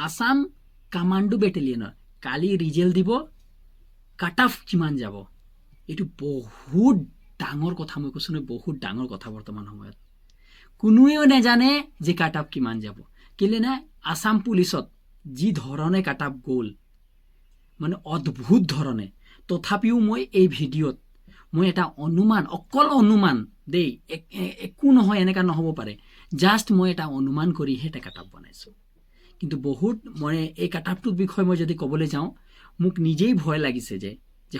Assam commando বেটেলিয়নৰ কালি result দিব, cut off কিমান যাব। এইটো বহুত ডাঙৰ কথা, মই কৈছোঁ নহয়, বহুত ডাঙৰ কথা। বৰ্তমান সময়ত কোনোৱেও নাজানে যে কাট অফ কিমান যাব। কেলে নাই, আসাম পুলিচত যি ধৰণে কাট অফ গ'ল, মানে অদ্ভুত ধৰণে। তথাপিও মই এই ভিডিঅ'ত মই এটা অনুমান, অকল অনুমান দেই, একো নহয়, এনেকুৱা নহ'ব পাৰে, জাষ্ট মই এটা অনুমান কৰিহে এটা কাট অফ বনাইছোঁ। কিন্তু বহুত মই এই কাট অফটোৰ বিষয়ে মই যদি ক'বলৈ যাওঁ, মোক নিজেই ভয় লাগিছে যে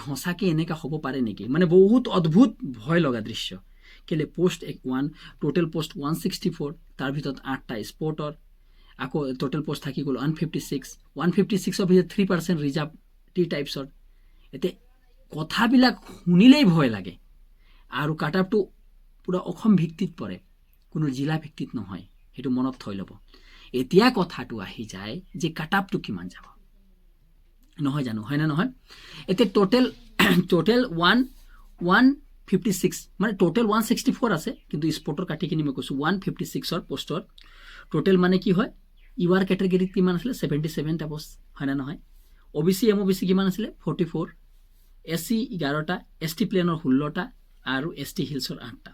সঁচাকৈ এনেকুৱা হ'ব পাৰে নেকি। মানে বহুত অদ্ভুত ভয় লগা দৃশ্য। কেলে পোষ্ট টোটেল পোষ্ট 164, তাৰ ভিতৰত 8টা স্পৰ্টৰ, আকৌ টোটেল পোষ্ট থাকি গ'ল 156ৰ ভিতৰত 3% ৰিজাৰ্ভ টি টাইপছৰ। এতিয়া কথাবিলাক শুনিলেই ভয় লাগে। আৰু কাট অফটো পূৰা অসম ভিত্তিত পৰে, কোনো জিলা ভিত্তিত নহয়, সেইটো মনত থৈ ল'ব। এতিয়া কথাটো আহি যায় যে কাট অফটো কিমান যাব, নহয় জানো, হয় নে নহয়? এতিয়া টোটেল 156, মানে টোটেল 164 আছে, কিন্তু স্পৰ্টৰ কাটি কিনি মই কৈছোঁ 156ৰ পোষ্টৰ টোটেল মানে কি হয়, ইউআৰ কেটেগৰীত কিমান আছিলে, 77টা পোষ্ট, হয় নে নহয়? OBC MOBC কিমান আছিলে, 44, SC 11টা, ST প্লেনৰ 16টা, আৰু ST হিলছৰ 8টা।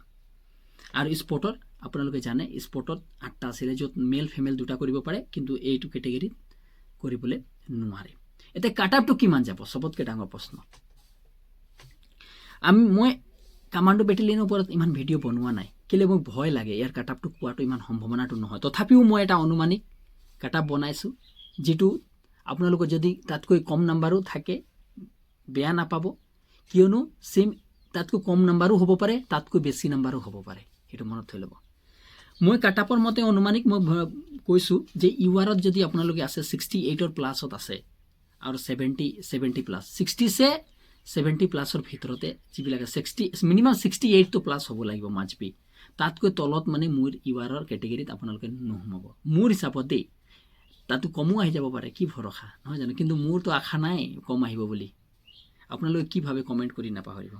আৰু স্পৰ্টৰ আপোনালোকে জানে, স্পৰ্টত 8টা আছিলে, য'ত মেল ফিমেল দুটা কৰিব পাৰে, কিন্তু এইটো কেটেগৰীত কৰিবলৈ নোৱাৰে। এতিয়া কাট অফটো কিমান যাব, চবতকৈ ডাঙৰ প্ৰশ্ন। মই কামাণ্ডো বেটেলিয়নৰ ওপৰত ইমান ভিডিঅ' বনোৱা নাই, কেলৈ মোক ভয় লাগে, ইয়াৰ কাট অফটো কোৱাটো ইমান সম্ভাৱনাটো নহয়। তথাপিও মই এটা অনুমানিক কাট অফ বনাইছোঁ, যিটো আপোনালোকৰ যদি তাতকৈ কম নাম্বাৰো থাকে বেয়া নাপাব, কিয়নো তাতকৈ কম নাম্বাৰো হ'ব পাৰে, তাতকৈ বেছি নাম্বাৰো হ'ব পাৰে, সেইটো মনত থৈ ল'ব। মই কাট অফৰ মতে অনুমানিক মই কৈছোঁ যে ইউআৰত যদি আপোনালোকে আছে 68ৰ প্লাছত আছে, আৰু 70 প্লাছ, 70 প্লাছৰ ভিতৰতে যিবিলাক আছে, মিনিমাম 68টো প্লাছ হ'ব লাগিব মাষ্ট বি। তাতকৈ তলত মানে মোৰ ইউআৰৰ কেটেগৰীত আপোনালোকে নোসোমাব, মোৰ হিচাপত দেই। তাতো কমো আহি যাব পাৰে, কি ভৰসা, নহয় জানো? কিন্তু মোৰতো আশা নাই কম আহিব বুলি। আপোনালোকে কি ভাবে কমেণ্ট কৰি নাপাহৰিব।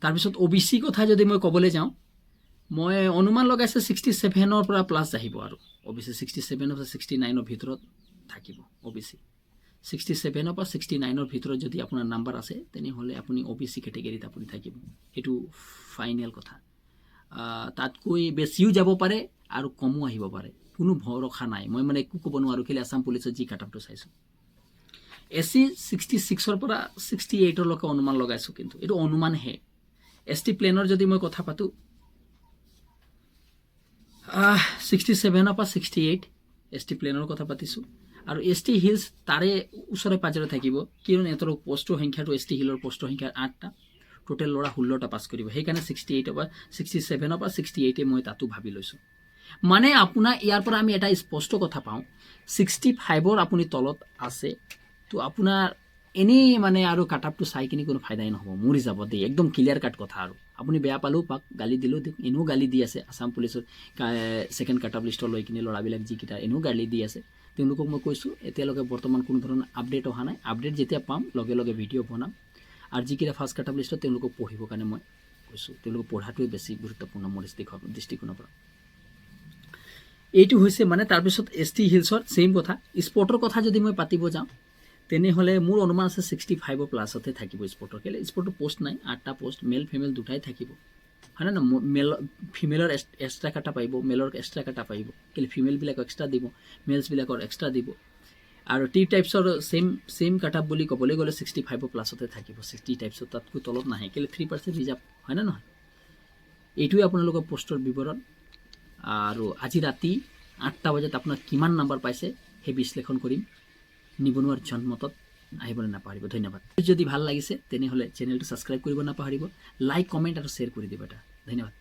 তাৰপিছত OBC কথা যদি মই ক'বলৈ যাওঁ, মই অনুমান লগাইছোঁ 67ৰ পৰা প্লাছ আহিব, আৰু OBC 67ৰ পৰা 69ৰ ভিতৰত থাকিব। OBC 67ৰ পৰা 69ৰ ভিতৰত যদি আপোনাৰ নাম্বাৰ আছে, তেনেহ'লে আপুনি OBC কেটেগৰীত আপুনি থাকিব, সেইটো ফাইনেল কথা। তাতকৈ বেছিও যাব পাৰে আৰু কমো আহিব পাৰে, কোনো ভৰসা নাই। মই মানে একো ক'ব নোৱাৰোঁ, কেলৈ আসাম পুলিচৰ যি কাট অফটো চাইছোঁ। SC 66ৰ পৰা 68লৈকে অনুমান লগাইছোঁ, কিন্তু এইটো অনুমানহে। ST প্লেনৰ যদি মই কথা পাতোঁ, 67ৰ পৰা 68 ST প্লেনৰ কথা পাতিছোঁ। আৰু ST হিলছ তাৰে ওচৰে পাজৰে থাকিব, কিয়নো সিহঁতৰ পোষ্টৰ সংখ্যাটো, ST হিলৰ পোষ্টৰ সংখ্যা 8টা, টোটেল ল'ৰা 16টা পাছ কৰিব। সেইকাৰণে 67ৰ পৰা 68 মই তাতো ভাবি লৈছোঁ। মানে আপোনাৰ ইয়াৰ পৰা আমি এটা স্পষ্ট কথা পাওঁ, 65ৰ আপুনি তলত আছে, তো আপোনাৰ এনেই মানে আৰু কাট অফটো চাই কিনি কোনো ফাইদাই নহ'ব, মোৰ হিচাপত দেই, একদম ক্লিয়াৰ কাট কথা। আৰু আপুনি বেয়া পালেও পাক, গালি দিলেও দিয়ক, এনেও গালি দি আছে আসাম পুলিচৰ ছেকেণ্ড কাট অফ লিষ্টৰ লৈ কিনি ল'ৰাবিলাক যিকেইটা এনেও গালি দি আছে, তেওঁলোকক মই কৈছোঁ এতিয়ালৈকে বৰ্তমান কোনো ধৰণৰ আপডেট অহা নাই। আপডেট যেতিয়া পাম লগে লগে ভিডিঅ' বনাম। আৰু যিকেইটা ফাৰ্ষ্ট কাট অফ লিষ্টত তেওঁলোকক পঢ়িবৰ কাৰণে মই কৈছোঁ, তেওঁলোকক পঢ়াটোৱে বেছি গুৰুত্বপূৰ্ণ মোৰ দৃষ্টিকোণৰ পৰা। এইটো হৈছে মানে। তাৰপিছত ST হিলছৰ ছেইম কথা। স্পৰ্টৰ কথা যদি মই পাতিব যাওঁ, তেনেহ'লে মোৰ অনুমান আছে 65 প্লাছতে থাকিব স্পৰ্টৰ। কেলৈ, স্পৰ্টৰ পোষ্ট নাই, 8টা পোষ্ট, মেল ফিমেল দুটাই থাকিব, হয় নে নহয়? ফিমেলৰ এক্সট্ৰা কাটা পাৰিব, মেলৰ এক্সট্ৰা কাটা পাৰিব, কেলৈ ফিমেলবিলাকক এক্সট্ৰা দিব, মেলছবিলাকৰ এক্সট্ৰা দিব। আৰু টি টাইপছৰ ছেইম কাট অফ বুলি ক'বলৈ গ'লে 65 প্লাছতে থাকিব, 60 টাইপছৰ তাতকৈ তলত নাহে, কেলৈ 3% ৰিজাৰ্ভ, হয় নে নহয়? এইটোৱে আপোনালোকৰ পোষ্টৰ বিৱৰণ। আৰু আজি ৰাতি 8টা বজাত আপোনাৰ কিমান নাম্বাৰ পাইছে সেই বিশ্লেষণ কৰিম। নিবনুৱাৰ জন্মতত আহিবলৈ নাপাহৰিব। ধন্যবাদ। যদি ভাল লাগিছে তেনেহ'লে চেনেলটো ছাবস্ক্ৰাইব কৰিব নাপাহৰিব, লাইক, কমেণ্ট আৰু শ্বেয়াৰ কৰি দিব এটা। ধন্যবাদ।